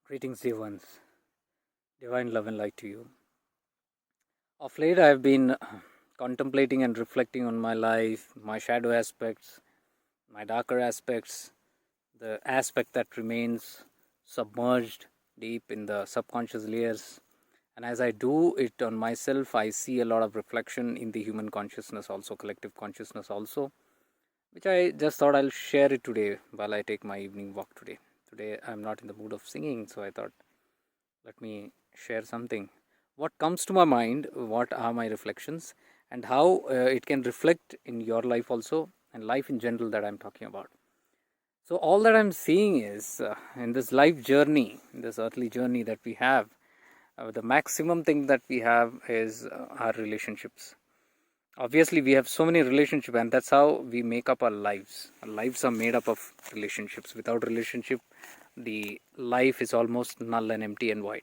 Greetings, dear ones. Divine love and light to you. Of late, I have been contemplating and reflecting on my life, my shadow aspects, my darker aspects, the aspect that remains submerged deep in the subconscious layers. And as I do it on myself, I see a lot of reflection in the human consciousness, also collective consciousness, also, which I just thought I'll share it today while I take my evening walk today. Today, I'm not in the mood of singing, so I thought, let me share something. What comes to my mind, what are my reflections, and how it can reflect in your life also, and life in general that I'm talking about. So, all that I'm seeing is in this life journey, in this earthly journey that we have, the maximum thing that we have is our relationships. Obviously, we have so many relationships, and that's how we make up our lives. Our lives are made up of relationships. Without relationship, the life is almost null and empty and void.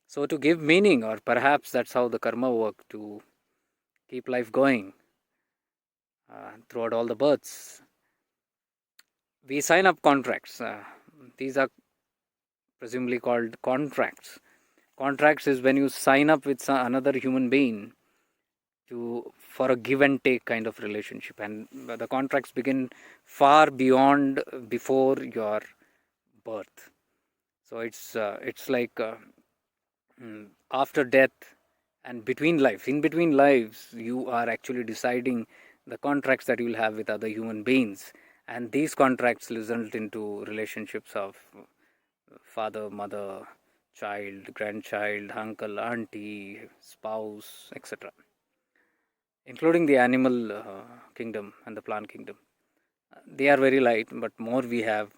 So to give meaning, or perhaps that's how the karma work, to keep life going throughout all the births, we sign up contracts. These are presumably called contracts. Contracts is when you sign up with another human being for a give and take kind of relationship, and the contracts begin far beyond before your birth. So it's like after death and in between lives, you are actually deciding the contracts that you will have with other human beings, and these contracts result into relationships of father, mother, child, grandchild, uncle, auntie, spouse, etc., including the animal kingdom and the plant kingdom. They are very light, but more we have,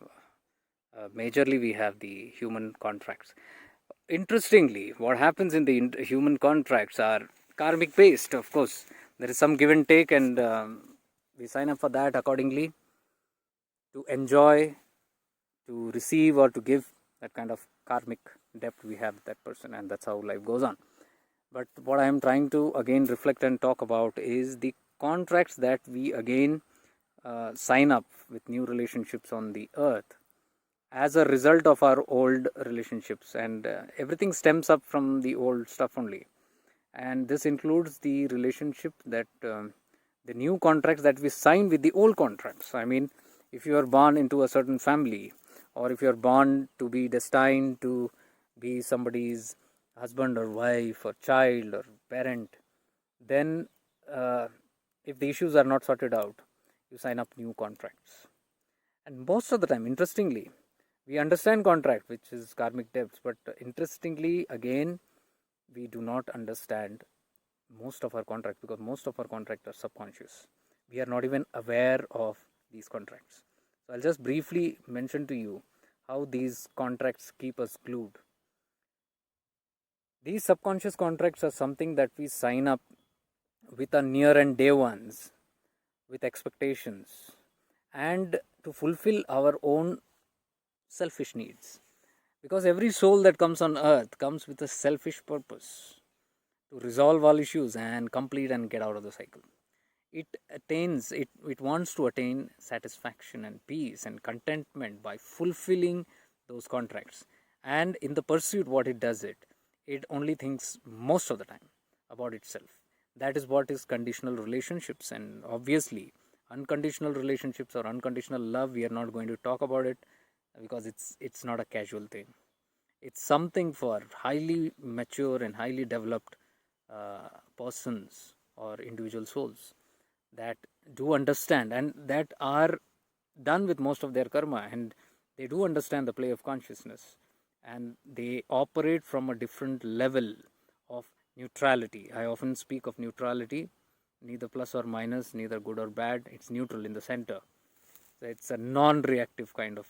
majorly we have the human contracts. Interestingly, what happens in the human contracts are karmic based. Of course, there is some give and take, and we sign up for that accordingly to enjoy, to receive, or to give that kind of karmic debt we have with that person, and that's how life goes on. But what I am trying to again reflect and talk about is the contracts that we again sign up with new relationships on the earth as a result of our old relationships, and everything stems up from the old stuff only, and this includes the relationship that the new contracts that we sign with the old contracts. I mean, if you are born into a certain family, or if you are born to be destined to be somebody's husband or wife or child or parent, then if the issues are not sorted out, you sign up new contracts. And most of the time, interestingly, we understand contract, which is karmic debts, but interestingly, again, we do not understand most of our contracts, because most of our contracts are subconscious. We are not even aware of these contracts. So I'll just briefly mention to you how these contracts keep us glued. These subconscious contracts are something that we sign up with our near and dear ones, with expectations, and to fulfill our own selfish needs. Because every soul that comes on earth comes with a selfish purpose to resolve all issues and complete and get out of the cycle. It wants to attain satisfaction and peace and contentment by fulfilling those contracts. And in the pursuit, what it does, it only thinks most of the time about itself. That is what is conditional relationships. And obviously, unconditional relationships or unconditional love, we are not going to talk about it, because it's not a casual thing. It's something for highly mature and highly developed persons or individual souls that do understand, and that are done with most of their karma, and they do understand the play of consciousness, and they operate from a different level of neutrality. I often speak of neutrality, neither plus or minus, neither good or bad. It's neutral in the center. So it's a non-reactive kind of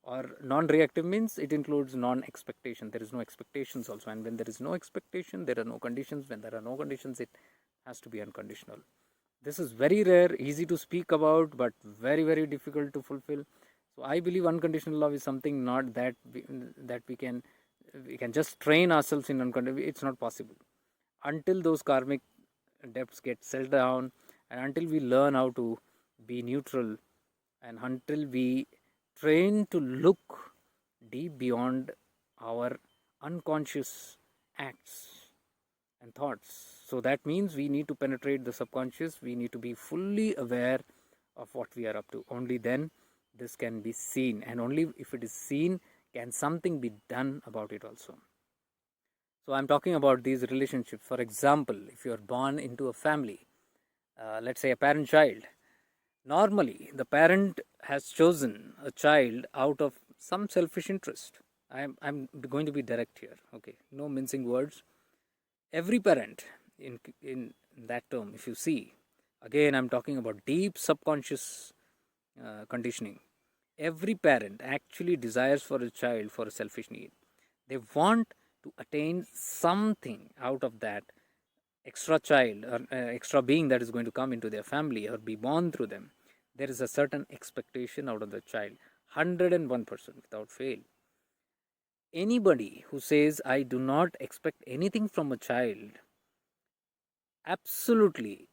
or non-reactive means it includes non-expectation. There is no expectations also, and when there is no expectation, there are no conditions. When there are no conditions, it has to be unconditional. This is very rare, easy to speak about, but very, very difficult to fulfill. So I believe unconditional love is something not that we can just train ourselves in unconditional. It's not possible until those karmic debts get settled down, and until we learn how to be neutral, and until we train to look deep beyond our unconscious acts and thoughts. So that means we need to penetrate the subconscious, we need to be fully aware of what we are up to. Only then this can be seen, and only if it is seen can something be done about it also. So I'm talking about these relationships. For example, if you are born into a family, let's say a parent child, normally the parent has chosen a child out of some selfish interest. I'm going to be direct here, okay, no mincing words. Every parent, in that term, if you see, again I'm talking about deep subconscious conditioning. Every parent actually desires for a child for a selfish need. They want to attain something out of that extra child or extra being that is going to come into their family or be born through them. There is a certain expectation out of the child, 101% without fail. Anybody who says, I do not expect anything from a child, absolutely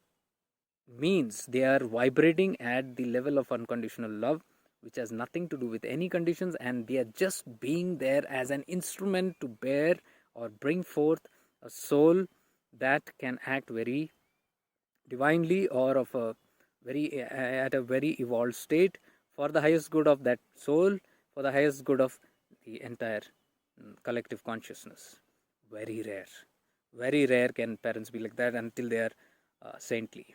means they are vibrating at the level of unconditional love, which has nothing to do with any conditions, and they are just being there as an instrument to bear or bring forth a soul that can act very divinely or of a very at a very evolved state for the highest good of that soul, for the highest good of the entire collective consciousness. Very rare can parents be like that until they are saintly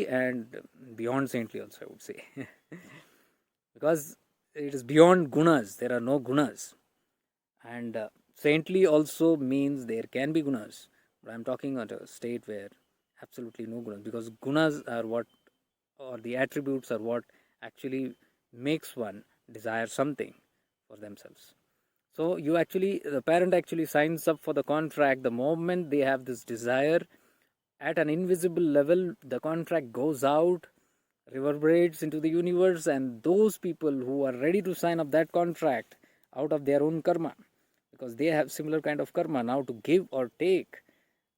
and beyond saintly also, I would say. Because it is beyond gunas, there are no gunas, and saintly also means there can be gunas, but I'm talking about a state where absolutely no gunas, because gunas are what, or the attributes are what actually makes one desire something for themselves. So the parent actually signs up for the contract the moment they have this desire. At an invisible level, the contract goes out, reverberates into the universe, and those people who are ready to sign up that contract out of their own karma, because they have similar kind of karma now to give or take,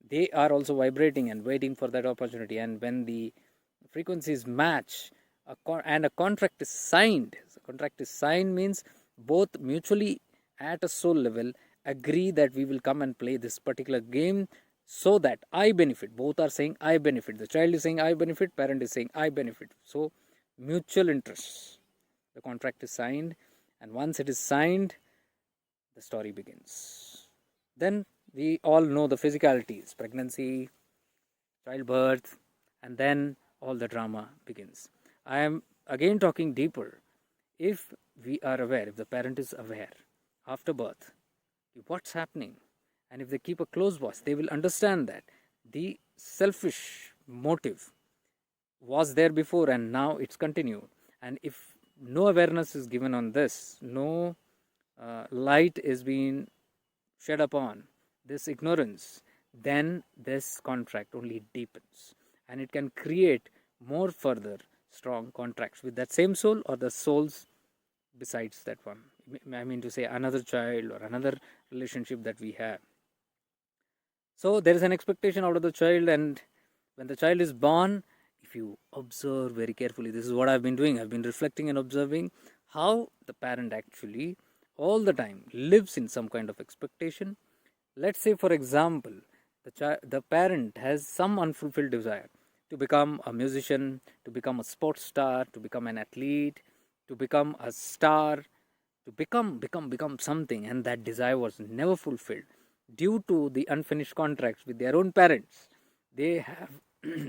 they are also vibrating and waiting for that opportunity. And when the frequencies match, and a contract is signed, so contract is signed means both mutually at a soul level agree that we will come and play this particular game so that I benefit. Both are saying I benefit. The child is saying I benefit, parent is saying I benefit. So mutual interests. The contract is signed, and once it is signed, the story begins. Then we all know the physicalities: pregnancy, childbirth, and then all the drama begins. I am again talking deeper. If we are aware, if the parent is aware after birth, what's happening, and if they keep a close watch, they will understand that the selfish motive was there before and now it's continued. And if no awareness is given on this, no light is being shed upon this ignorance, then this contract only deepens, and it can create more further strong contracts with that same soul or the souls besides that one. I mean to say, another child or another relationship that we have. So there is an expectation out of the child, and when the child is born, if you observe very carefully, this is what I've been doing. I've been reflecting and observing how the parent actually all the time lives in some kind of expectation. Let's say, for example, the parent has some unfulfilled desire to become a musician, to become a sports star, to become an athlete, to become a star, to become something, and that desire was never fulfilled due to the unfinished contracts with their own parents. They have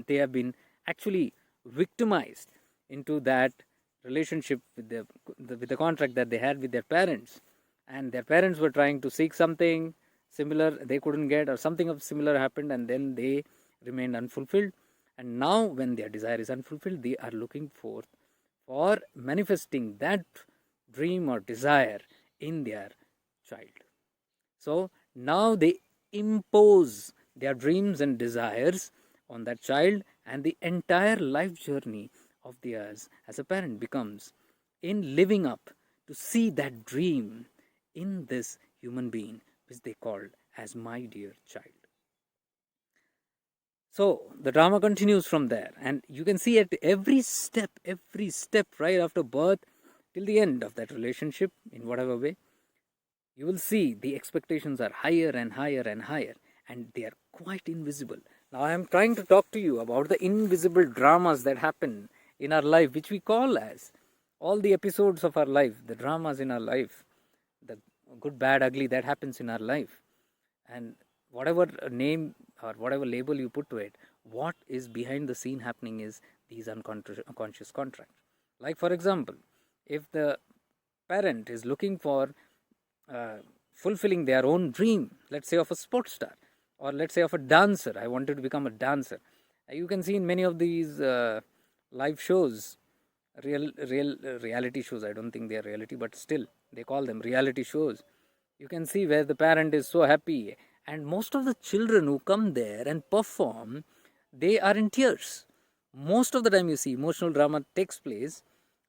they have been actually victimized into that relationship with the contract that they had with their parents, and their parents were trying to seek something similar they couldn't get, or something of similar happened, and then they remained unfulfilled. And now when their desire is unfulfilled, they are looking for manifesting that dream or desire in their child. So now they impose their dreams and desires on that child, and the entire life journey of theirs as a parent becomes in living up to see that dream in this human being, which they called as my dear child. So the drama continues from there, and you can see at every step right after birth, till the end of that relationship, in whatever way, you will see the expectations are higher and higher and higher, and they are quite invisible. Now, I am trying to talk to you about the invisible dramas that happen in our life, which we call as all the episodes of our life, the dramas in our life, the good, bad, ugly that happens in our life. And whatever name or whatever label you put to it, what is behind the scene happening is these unconscious contracts. Like, for example, if the parent is looking for fulfilling their own dream, let's say of a sports star, or let's say of a dancer, I wanted to become a dancer. You can see in many of these live shows, real reality shows. I don't think they are reality, but still they call them reality shows. You can see where the parent is so happy, and most of the children who come there and perform, they are in tears. Most of the time you see emotional drama takes place,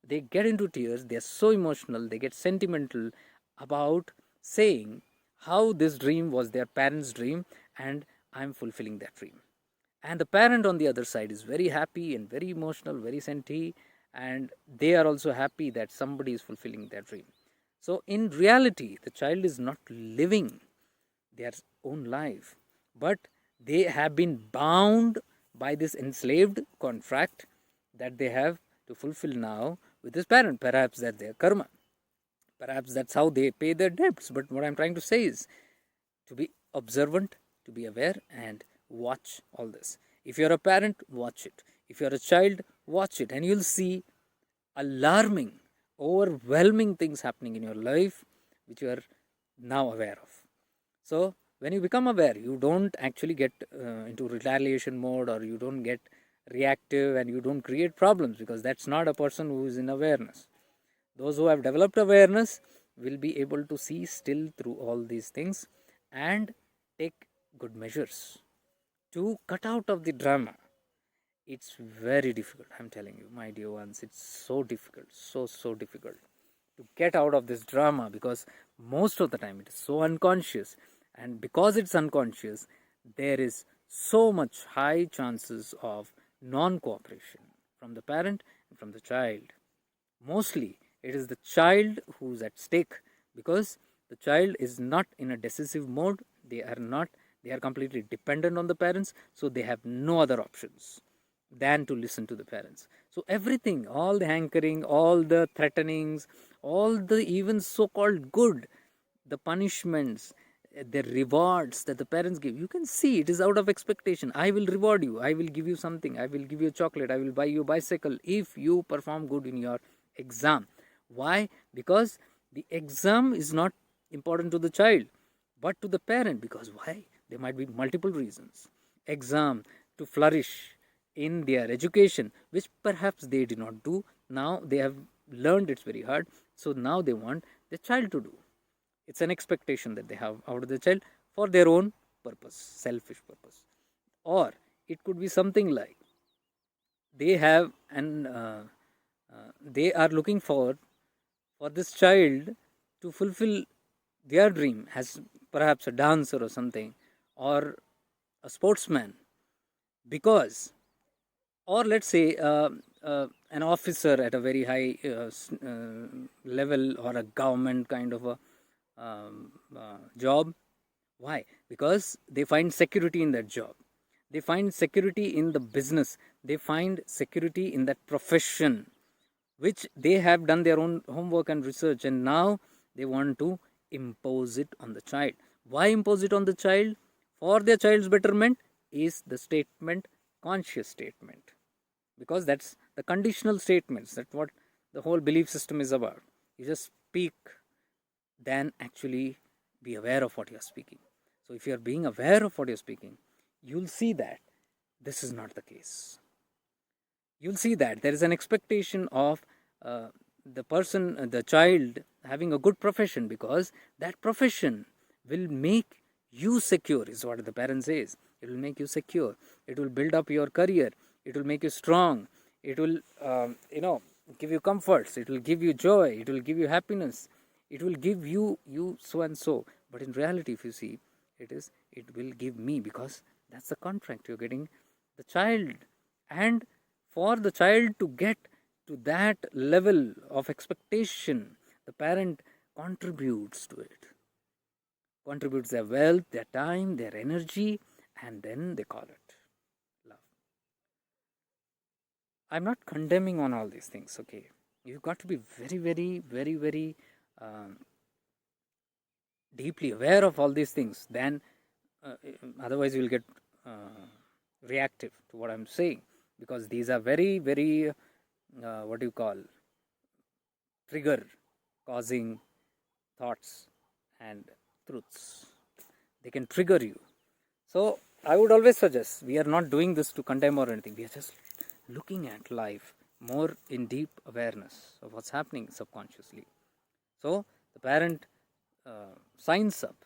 they get into tears, they are so emotional, they get sentimental about saying how this dream was their parents' dream, and I'm fulfilling that dream. And the parent on the other side is very happy and very emotional, very senti, and they are also happy that somebody is fulfilling their dream. So in reality, the child is not living their own life, but they have been bound by this enslaved contract that they have to fulfill now with this parent. Perhaps that's their karma. Perhaps that's how they pay their debts. But what I'm trying to say is to be observant, to be aware, and watch all this. If you're a parent, watch it. If you're a child, watch it, and you'll see alarming, overwhelming things happening in your life which you are now aware of. So when you become aware, you don't actually get into retaliation mode, or you don't get reactive, and you don't create problems, because that's not a person who is in awareness. Those who have developed awareness will be able to see still through all these things and take good measures to cut out of the drama. It's very difficult, I'm telling you, my dear ones. It's so difficult, so difficult to get out of this drama, because most of the time it is so unconscious, and because it's unconscious, there is so much high chances of non-cooperation from the parent and from the child. Mostly it is the child who's at stake, because the child is not in a decisive mode. They are completely dependent on the parents, so they have no other options than to listen to the parents. So everything, all the hankering, all the threatenings, all the even so-called good, the punishments, the rewards that the parents give, you can see it is out of expectation. I will reward you, I will give you something, I will give you a chocolate, I will buy you a bicycle if you perform good in your exam. Why? Because the exam is not important to the child, but to the parent. Because why? There might be multiple reasons. Exam to flourish in their education, which perhaps they did not do. Now they have learned it's very hard, so now they want the child to do. It's an expectation that they have out of the child for their own purpose, selfish purpose. Or it could be something like they have they are looking for this child to fulfill their dream as perhaps a dancer or something, or a sportsman, because, or let's say an officer at a very high level, or a government kind of a job. Why? Because they find security in that job, they find security in the business, they find security in that profession, which they have done their own homework and research, and now they want to impose it on the child. Why impose it on the child? For their child's betterment is the statement, conscious statement, because that's the conditional statements. That's what the whole belief system is about. You just speak, then actually be aware of what you're speaking. So if you're being aware of what you're speaking, you'll see that this is not the case. You'll see that there is an expectation of the person, the child, having a good profession, because that profession will make you secure, is what the parent says. It will make you secure. It will build up your career. It will make you strong. It will, give you comforts. It will give you joy. It will give you happiness. It will give you so and so. But in reality, if you see, it will give me, because that's the contract you're getting the child. And for the child to get to that level of expectation, the parent contributes to it, contributes their wealth, their time, their energy, and then they call it love. I'm not condemning on all these things, okay? You've got to be very, very, very, very deeply aware of all these things. Then, otherwise, you'll get reactive to what I'm saying, because these are very, very, what do you call, trigger causing thoughts and truths. They can trigger you. So, I would always suggest, we are not doing this to condemn or anything. We are just looking at life more in deep awareness of what's happening subconsciously. So, the parent signs up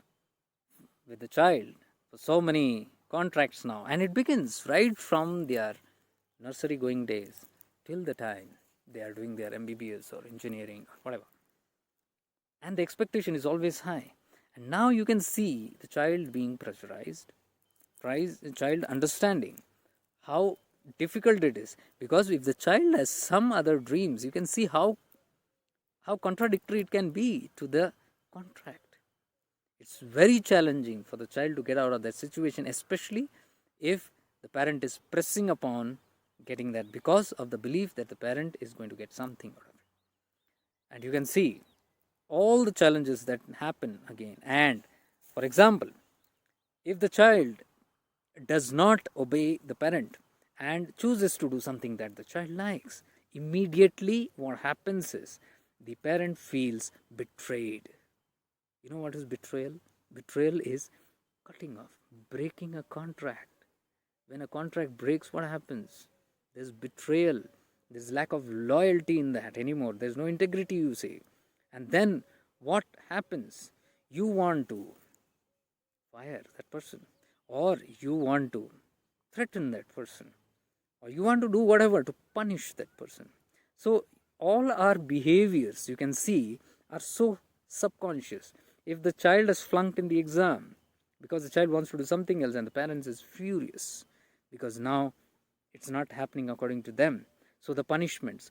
with the child for so many contracts now, and it begins right from their nursery going days till the time they are doing their MBBS or engineering or whatever. And the expectation is always high. And now you can see the child being pressurized, the child understanding how difficult it is. Because if the child has some other dreams, you can see how contradictory it can be to the contract. It's very challenging for the child to get out of that situation, especially if the parent is pressing upon getting that because of the belief that the parent is going to get something out of it. And you can see all the challenges that happen again. And for example, if the child does not obey the parent and chooses to do something that the child likes, immediately what happens is the parent feels betrayed. You know what is betrayal? Betrayal is cutting off, breaking a contract. When a contract breaks, what happens? There's betrayal. There's lack of loyalty in that anymore. There's no integrity, you say. And then what happens? You want to fire that person, or you want to threaten that person, or you want to do whatever to punish that person. So all our behaviors, you can see, are so subconscious. If the child has flunked in the exam because the child wants to do something else, and the parents is furious because now it's not happening according to them. So the punishments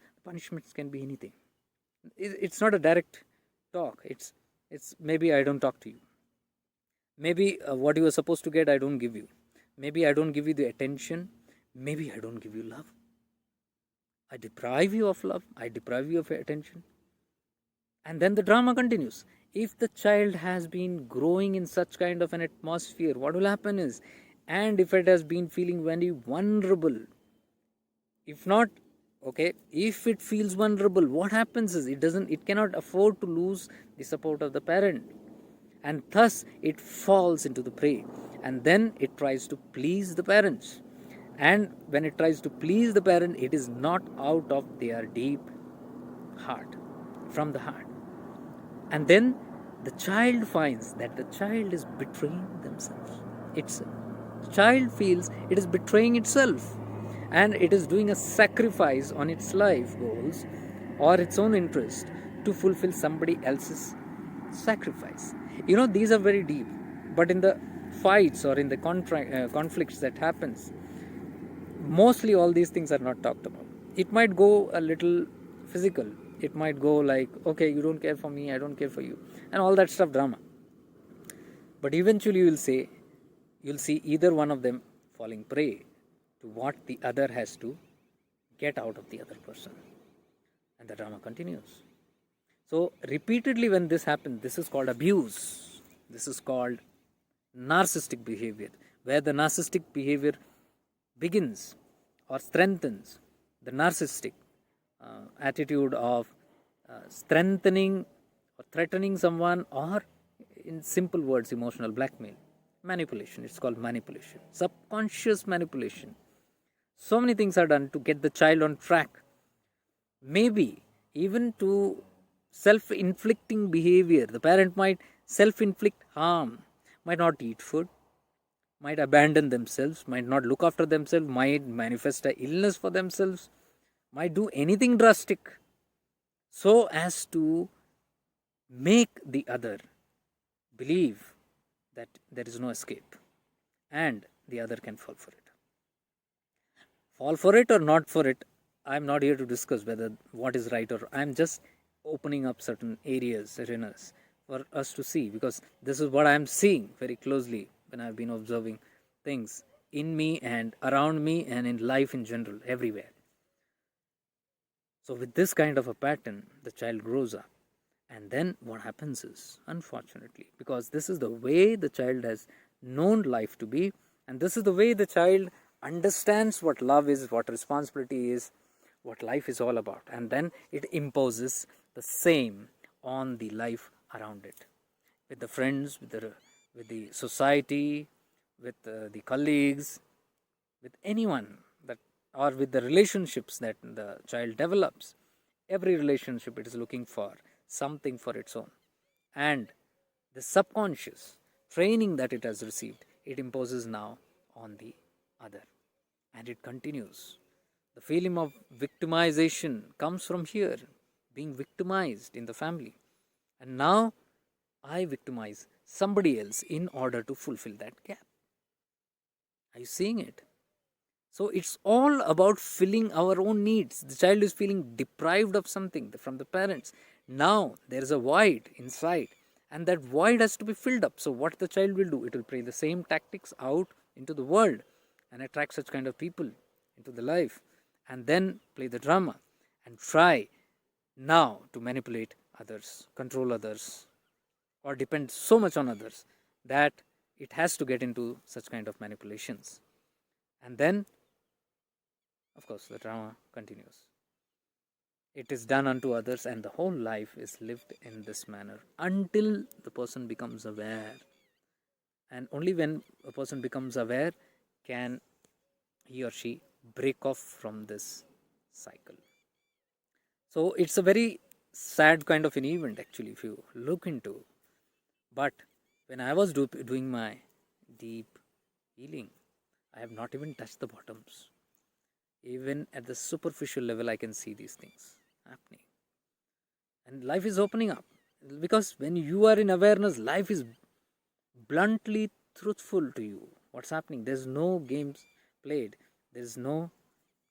can be anything. It's not a direct talk. It's maybe I don't talk to you. Maybe what you are supposed to get, I don't give you. Maybe I don't give you the attention. Maybe I don't give you love. I deprive you of love. I deprive you of attention. And then the drama continues. If the child has been growing in such kind of an atmosphere, what will happen is, and if it has been feeling very vulnerable, if it feels vulnerable, what happens is it cannot afford to lose the support of the parent, and thus it falls into the prey, and then it tries to please the parents. And when it tries to please the parent, it is not out of their deep heart, from the heart. And then the child finds that the child is betraying itself. The child feels it is betraying itself, and it is doing a sacrifice on its life goals or its own interest to fulfill somebody else's sacrifice. These are very deep, but in the fights or in the conflicts that happens, mostly all these things are not talked about. It might go a little physical. It might go like, okay, you don't care for me, I don't care for you, and all that stuff, drama. But eventually you'll see either one of them falling prey to what the other has to get out of the other person, and the drama continues. So repeatedly when this happens, this is called abuse. This is called narcissistic behavior, where the narcissistic behavior begins or strengthens the narcissistic attitude of strengthening or threatening someone, or in simple words, emotional blackmail, manipulation. It's called manipulation, subconscious manipulation. So many things are done to get the child on track, maybe even to self-inflicting behavior. The parent might self-inflict harm, might not eat food, might abandon themselves, might not look after themselves, might manifest an illness for themselves, might do anything drastic so as to make the other believe that there is no escape and the other can fall for it. Fall for it or not for it, I'm not here to discuss whether what is right, or I'm just opening up certain areas, arenas for us to see, because this is what I'm seeing very closely when I've been observing things in me and around me and in life in general, everywhere. So, with this kind of a pattern, the child grows up. And then what happens is, unfortunately, because this is the way the child has known life to be, and this is the way the child understands what love is, what responsibility is, what life is all about, and then it imposes the same on the life around it, with the friends, with the society, with the colleagues, with anyone that, or with the relationships that the child develops. Every relationship it is looking for something for its own, and the subconscious training that it has received, it imposes now on the other, and it continues. The feeling of victimization comes from here, being victimized in the family, and now I victimize somebody else in order to fulfill that gap. Are you seeing it? So it's all about filling our own needs. The child is feeling deprived of something from the parents. Now there is a void inside, and that void has to be filled up. So what the child will do, it will play the same tactics out into the world and attract such kind of people into the life, and then play the drama and try now to manipulate others, control others, or depend so much on others that it has to get into such kind of manipulations. And then, of course, the drama continues. It is done unto others, and the whole life is lived in this manner until the person becomes aware. And only when a person becomes aware can he or she break off from this cycle. So it's a very sad kind of an event, actually, if you look into. But when I was doing my deep healing, I have not even touched the bottoms. Even at the superficial level, I can see these things happening. And life is opening up. Because when you are in awareness, life is bluntly truthful to you. What's happening? There's no games played, there's no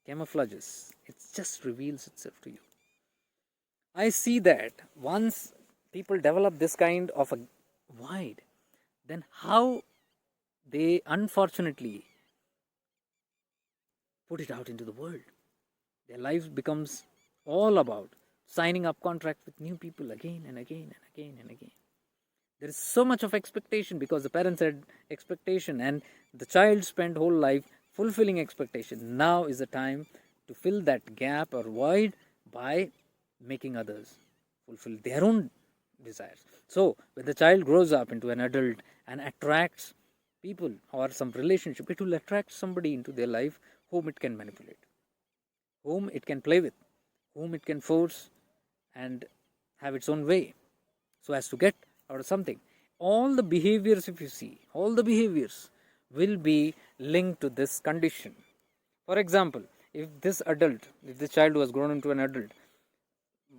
camouflages. It just reveals itself to you. I see that once people develop this kind of a void, then how they unfortunately put it out into the world. Their life becomes all about signing up contracts with new people again and again and again and again. There is so much of expectation because the parents had expectation and the child spent whole life fulfilling expectation. Now is the time to fill that gap or void by making others fulfill their own desires. So when the child grows up into an adult and attracts people or some relationship, it will attract somebody into their life whom it can manipulate, whom it can play with, whom it can force and have its own way so as to get out of something. All the behaviors, if you see, all the behaviors will be linked to this condition. For example, if this child who has grown into an adult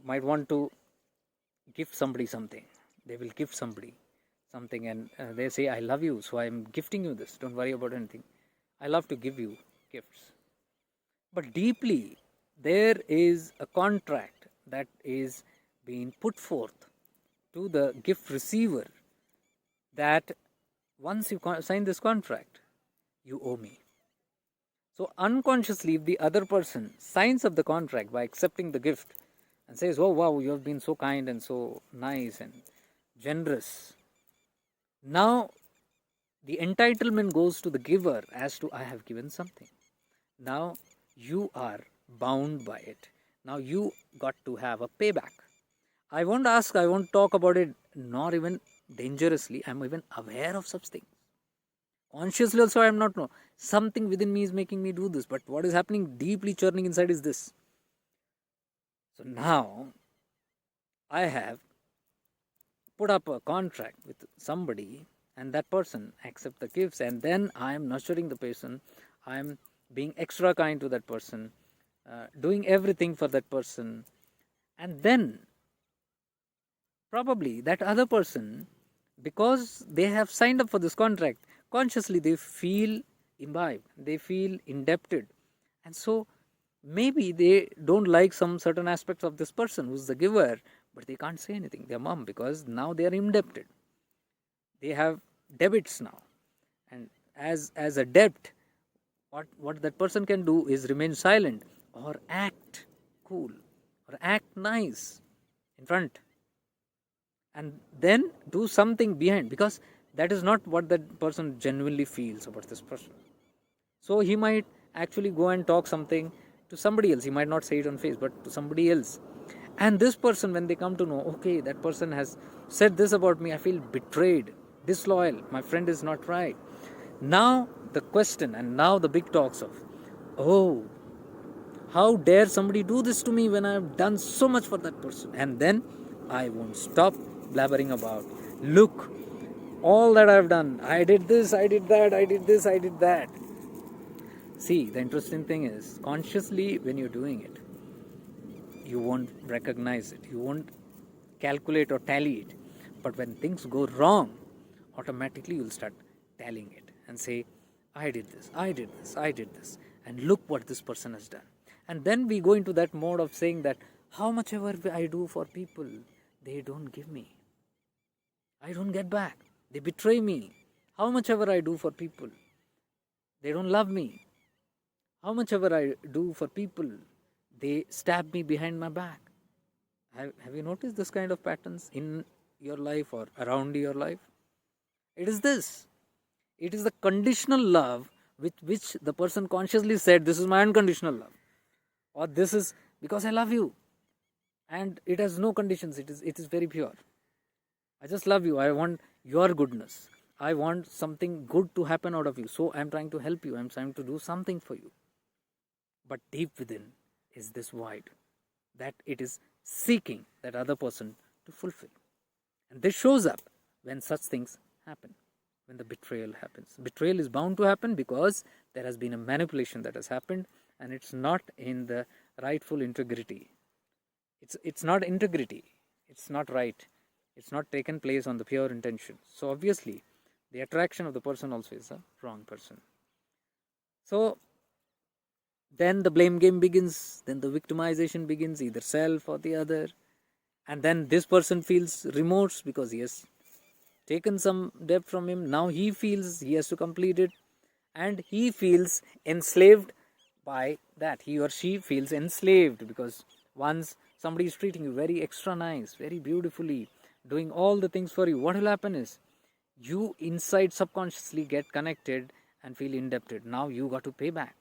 might want to gift somebody something, they will gift somebody something, and they say, I love you, so I'm gifting you this, don't worry about anything. I love to give you gifts. But deeply, there is a contract that is being put forth to the gift receiver that once you sign this contract, you owe me. So unconsciously, if the other person signs up the contract by accepting the gift and says, oh wow, you have been so kind and so nice and generous, now the entitlement goes to the giver as to I have given something. Now you are bound by it. Now you got to have a payback. I won't ask, I won't talk about it, nor even dangerously. I'm even aware of such things. Consciously also I am not know. Something within me is making me do this. But what is happening deeply churning inside is this. So now I have put up a contract with somebody and that person accept the gifts, and then I am nurturing the person. I am being extra kind to that person, doing everything for that person, and then probably that other person, because they have signed up for this contract, consciously they feel imbibed, they feel indebted, and so Maybe they don't like some certain aspects of this person who's the giver, but they can't say anything, their mom, because now they are indebted. They have debits now. And as a debt, what that person can do is remain silent or act cool or act nice in front, and then do something behind, because that is not what that person genuinely feels about this person. So he might actually go and talk something to somebody else. He might not say it on face, but to somebody else. And this person, when they come to know, okay, that person has said this about me, I feel betrayed, disloyal, my friend is not right. Now the question, and now the big talks of, oh, how dare somebody do this to me when I have done so much for that person? And then I won't stop blabbering about, look, all that I've done. I did this, I did that, I did this, I did that. See, the interesting thing is, consciously when you're doing it, you won't recognize it. You won't calculate or tally it. But when things go wrong, automatically you'll start tallying it and say, I did this, I did this, I did this. And look what this person has done. And then we go into that mode of saying that how much ever I do for people, they don't give me. I don't get back. They betray me. How much ever I do for people, they don't love me. How much ever I do for people, they stab me behind my back. Have you noticed this kind of patterns in your life or around your life? It is this. It is the conditional love with which the person consciously said, this is my unconditional love. Or this is because I love you. And it has no conditions. It is very pure. I just love you. I want your goodness. I want something good to happen out of you. So I'm trying to help you. I'm trying to do something for you. But deep within is this void that it is seeking that other person to fulfill. And this shows up when such things happen, when the betrayal happens. Betrayal is bound to happen because there has been a manipulation that has happened, and it's not in the rightful integrity. It's not integrity. It's not right. It's not taken place on the pure intention. So obviously, the attraction of the person also is a wrong person. So then the blame game begins, then the victimization begins, either self or the other. And then this person feels remorse because he has taken some debt from him. Now he feels he has to complete it, and he feels enslaved by that. He or she feels enslaved because once somebody is treating you very extra nice, very beautifully, doing all the things for you, what will happen is you inside subconsciously get connected and feel indebted. Now you got to pay back.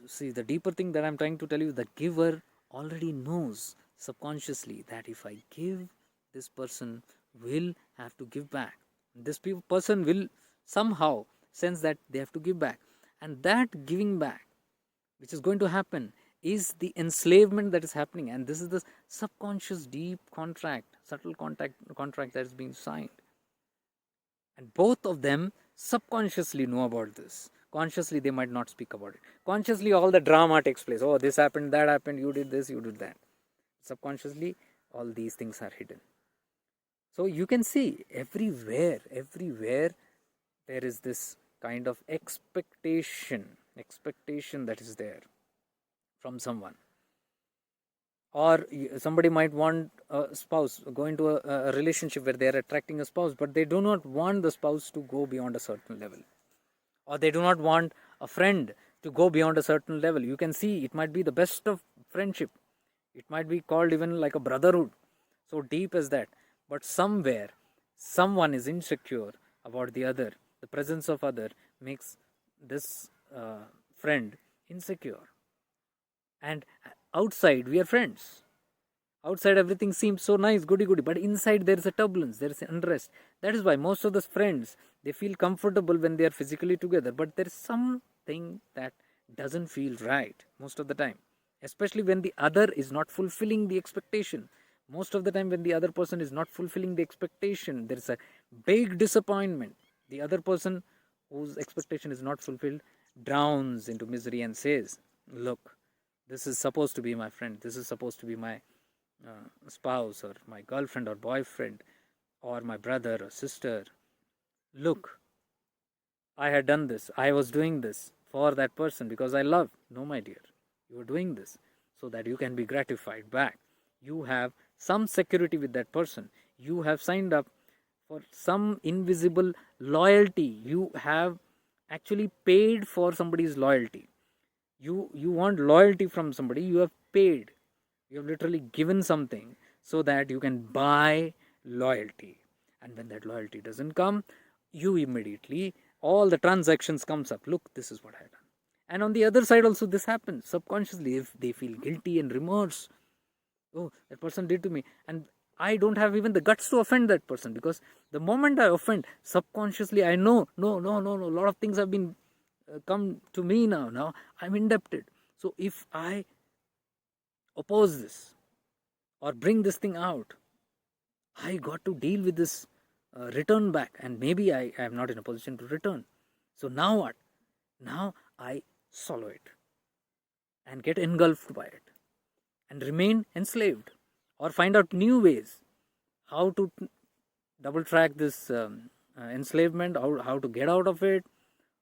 See, the deeper thing that I'm trying to tell you, the giver already knows subconsciously that if I give, this person will have to give back. This person will somehow sense that they have to give back. And that giving back, which is going to happen, is the enslavement that is happening. And this is the subconscious deep contract, subtle contract that is being signed. And both of them subconsciously know about this. Consciously, they might not speak about it. Consciously, all the drama takes place. Oh, this happened, that happened, you did this, you did that. Subconsciously, all these things are hidden. So you can see everywhere there is this kind of expectation that is there from someone. Or somebody might want a spouse, go into a relationship where they are attracting a spouse, but they do not want the spouse to go beyond a certain level. Or they do not want a friend to go beyond a certain level. You can see it might be the best of friendship. It might be called even like a brotherhood, so deep as that. But somewhere, someone is insecure about the other. The presence of other makes this friend insecure. And outside, we are friends. Outside, everything seems so nice, goody goody. But inside, there is a turbulence, there is unrest. That is why most of the friends, they feel comfortable when they are physically together. But there is something that doesn't feel right most of the time. Especially when the other is not fulfilling the expectation. Most of the time, when the other person is not fulfilling the expectation, there is a big disappointment. The other person whose expectation is not fulfilled drowns into misery and says, look, this is supposed to be my friend. This is supposed to be my spouse or my girlfriend or boyfriend or my brother or sister. Look, I had done this. I was doing this. for that person because I love. No, my dear, you are doing this so that you can be gratified back. You have some security with that person. You have signed up for some invisible loyalty. You have actually paid for somebody's loyalty. You want loyalty from somebody. You have paid. You have literally given something so that you can buy loyalty. And when that loyalty doesn't come, you immediately, all the transactions comes up. Look, this is what I have done. And on the other side also this happens subconsciously. If they feel guilty and remorse, oh, that person did to me, and I don't have even the guts to offend that person, because the moment I offend, subconsciously I know, no, a lot of things have been come to me now I'm indebted. So if I oppose this or bring this thing out, I got to deal with this return back, and maybe I am not in a position to return. So now what? Now I swallow it and get engulfed by it and remain enslaved, or find out new ways how to double track this enslavement, how to get out of it,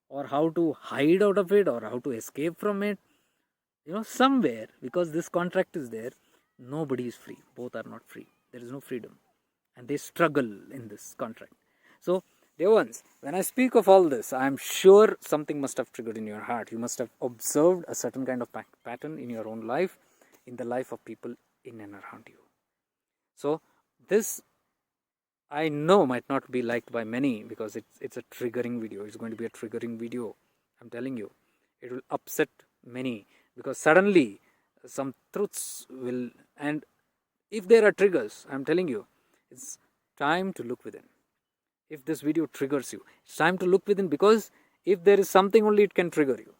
or how to hide out of it, or how to escape from it. Somewhere, because this contract is there, nobody is free. Both are not free. There is no freedom, and they struggle in this contract. So, dear ones, when I speak of all this, I am sure something must have triggered in your heart. You must have observed a certain kind of pattern in your own life, in the life of people in and around you. So, this I know might not be liked by many, because it's a triggering video. It's going to be a triggering video. I'm telling you, it will upset many, because suddenly some truths will, and if there are triggers, I'm telling you, it's time to look within. If this video triggers you, it's time to look within, because if there is something, only it can trigger you.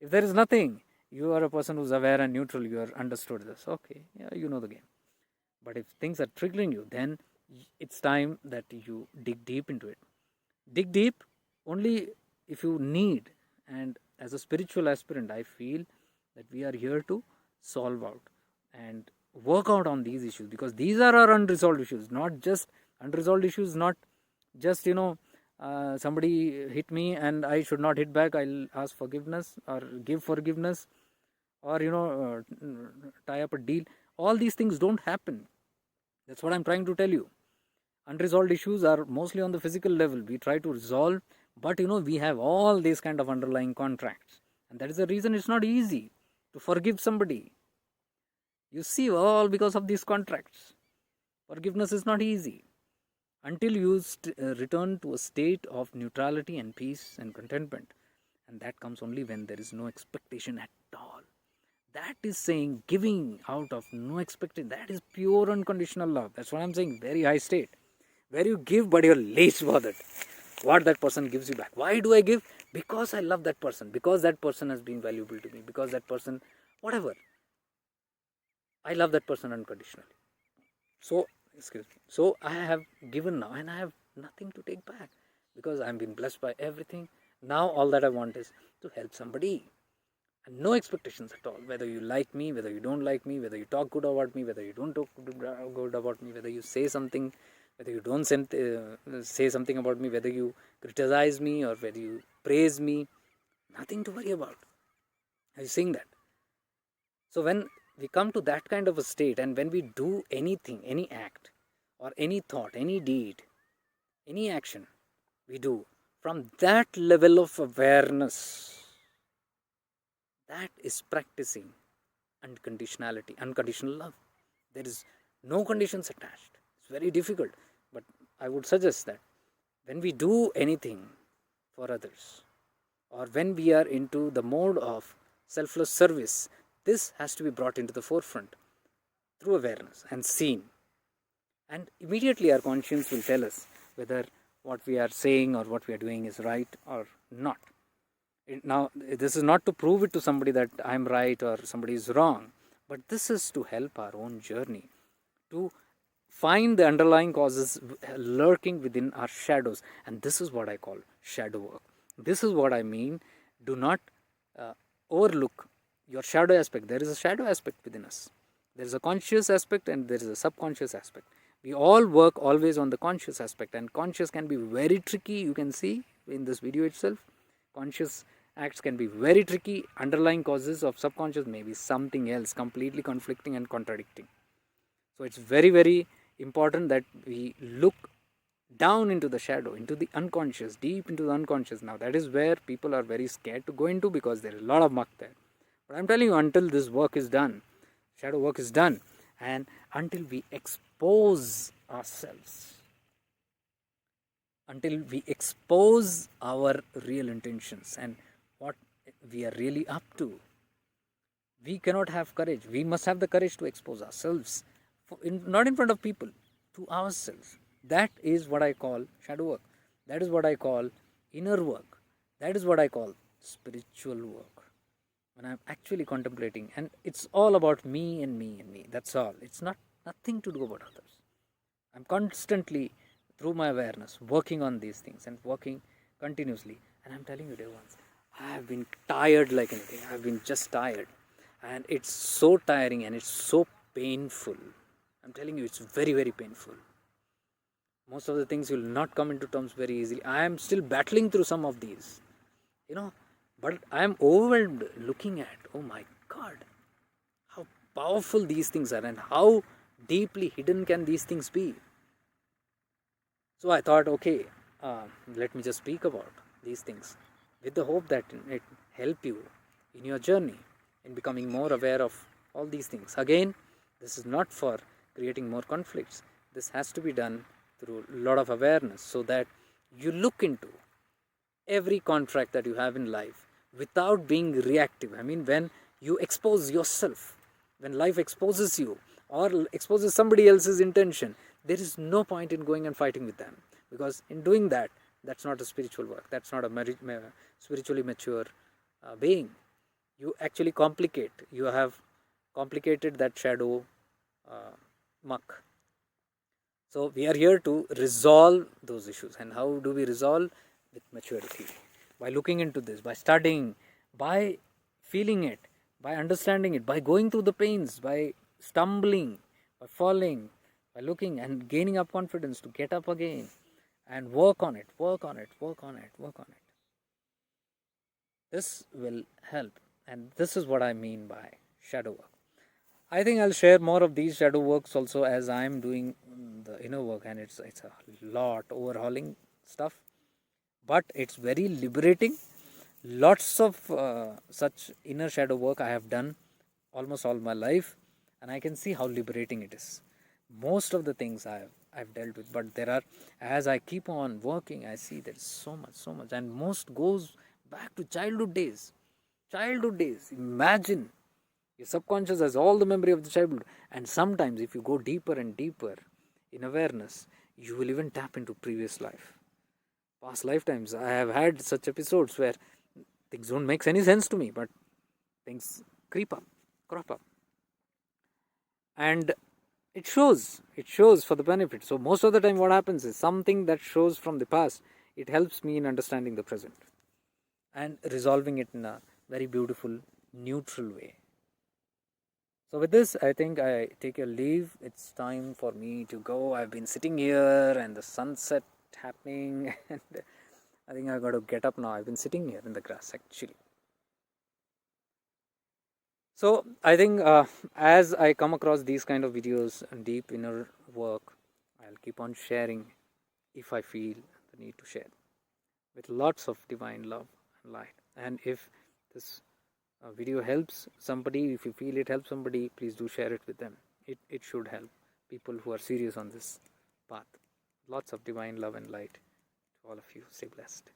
If there is nothing, you are a person who's aware and neutral. You are understood this. Okay, yeah, you know the game. But if things are triggering you, then it's time that you dig deep into it. Dig deep only if you need. And as a spiritual aspirant, I feel that we are here to solve out and work out on these issues, because these are our unresolved issues. Not just unresolved issues, not just somebody hit me and I should not hit back. I'll ask forgiveness or give forgiveness, or tie up a deal. All these things don't happen. That's what I'm trying to tell you. Unresolved issues are mostly on the physical level. We try to resolve, but we have all these kind of underlying contracts, and that is the reason it's not easy to forgive somebody. You see, all because of these contracts. Forgiveness is not easy until you return to a state of neutrality and peace and contentment, and that comes only when there is no expectation at all. That is saying giving out of no expectation. That is pure unconditional love. That's what I'm saying. Very high state, where you give but you're least bothered what that person gives you back. Why do I give? Because I love that person, because that person has been valuable to me, because that person, whatever, I love that person unconditionally. So I have given now, and I have nothing to take back, because I'm been blessed by everything. Now all that I want is to help somebody, and no expectations at all. Whether you like me, whether you don't like me, whether you talk good about me, whether you don't talk good about me, whether you say something, whether you don't say something about me, whether you criticize me or whether you praise me, nothing to worry about. Are you seeing that? So when we come to that kind of a state, and when we do anything, any act or any thought, any deed, any action we do from that level of awareness, that is practicing unconditionality, unconditional love. There is no conditions attached. It's very difficult, but I would suggest that when we do anything for others, or when we are into the mode of selfless service, this has to be brought into the forefront through awareness and seen. And immediately our conscience will tell us whether what we are saying or what we are doing is right or not. Now, this is not to prove it to somebody that I'm right or somebody is wrong, but this is to help our own journey, to find the underlying causes lurking within our shadows. And this is what I call shadow work. This is what I mean. Do not overlook your shadow aspect. There is a shadow aspect within us. There is a conscious aspect and there is a subconscious aspect. We all work always on the conscious aspect, and conscious can be very tricky. You can see in this video itself, conscious acts can be very tricky. Underlying causes of subconscious may be something else, completely conflicting and contradicting. So it's very, very important that we look down into the shadow, into the unconscious, deep into the unconscious. Now that is where people are very scared to go into, because there is a lot of muck there. But I'm telling you, until this work is done, shadow work is done, and until we expose ourselves, until we expose our real intentions and what we are really up to, we cannot have courage. We must have the courage to expose ourselves, not in front of people, to ourselves. That is what I call shadow work. That is what I call inner work. That is what I call spiritual work. When I'm actually contemplating, and it's all about me and me and me. That's all. It's nothing to do about others. I'm constantly, through my awareness, working on these things and working continuously. And I'm telling you, dear ones, I have been tired like anything. I've been just tired. And it's so tiring and it's so painful. I'm telling you, it's very, very painful. Most of the things will not come into terms very easily. I am still battling through some of these, but I am overwhelmed looking at, oh my God, how powerful these things are and how deeply hidden can these things be. So I thought, okay, let me just speak about these things with the hope that it help you in your journey in becoming more aware of all these things. Again, this is not for creating more conflicts. This has to be done through a lot of awareness, so that you look into every contract that you have in life without being reactive. I mean, when you expose yourself, when life exposes you or exposes somebody else's intention, there is no point in going and fighting with them, because in doing that, that's not a spiritual work. That's not a spiritually mature being. You actually complicate. You have complicated that shadow muck. So we are here to resolve those issues. And how do we resolve? With maturity. By looking into this, by studying, by feeling it, by understanding it, by going through the pains, by stumbling, by falling, by looking and gaining up confidence to get up again and work on it. This will help. And this is what I mean by shadow work. I think I'll share more of these shadow works also as I'm doing the inner work, and it's a lot overhauling stuff, but it's very liberating. Lots of such inner shadow work I have done almost all my life, and I can see how liberating it is. Most of the things I've dealt with, but there are, as I keep on working, I see there's so much, and most goes back to childhood days. Imagine, your subconscious has all the memory of the childhood, and sometimes if you go deeper and deeper in awareness, you will even tap into previous life, past lifetimes. I have had such episodes where things don't make any sense to me, but things crop up, and it shows for the benefit. So most of the time what happens is something that shows from the past, it helps me in understanding the present and resolving it in a very beautiful, neutral way. So with this, I think I take a leave. It's time for me to go. I've been sitting here and the sunset happening, and I think I've got to get up now. I've been sitting here in the grass actually. So I think as I come across these kind of videos and deep inner work, I'll keep on sharing if I feel the need to share, with lots of divine love and light. And if this video helps somebody, if you feel it helps somebody, please do share it with them. It should help people who are serious on this path. Lots of divine love and light to all of you. Stay blessed.